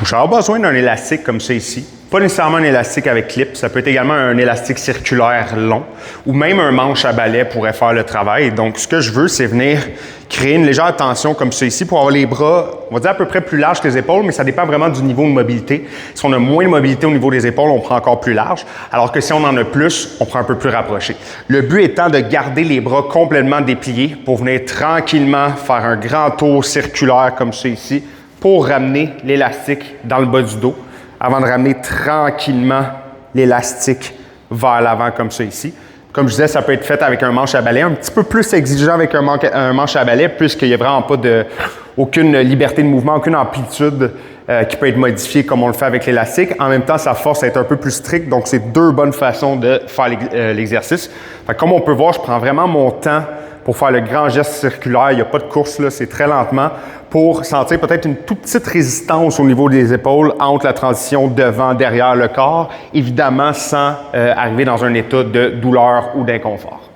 Je vais avoir besoin d'un élastique comme ça ici. Pas nécessairement un élastique avec clip, ça peut être également un élastique circulaire long ou même un manche à balai pourrait faire le travail. Donc, ce que je veux, c'est venir créer une légère tension comme ça ici pour avoir les bras, on va dire à peu près plus larges que les épaules, mais ça dépend vraiment du niveau de mobilité. Si on a moins de mobilité au niveau des épaules, on prend encore plus large, alors que si on en a plus, on prend un peu plus rapproché. Le but étant de garder les bras complètement dépliés pour venir tranquillement faire un grand tour circulaire comme ça ici pour ramener l'élastique dans le bas du dos avant de ramener tranquillement l'élastique vers l'avant comme ça ici. Comme je disais, ça peut être fait avec un manche à balai, un petit peu plus exigeant avec un manche à balai puisqu'il n'y a vraiment pas aucune liberté de mouvement, aucune amplitude qui peut être modifiée comme on le fait avec l'élastique. En même temps, sa force est un peu plus stricte, donc c'est deux bonnes façons de faire l'exercice. Comme on peut voir, je prends vraiment mon temps pour faire le grand geste circulaire. Il n'y a pas de course, là, c'est très lentement pour sentir peut-être une toute petite résistance au niveau des épaules entre la transition devant, derrière le corps, évidemment sans arriver dans un état de douleur ou d'inconfort.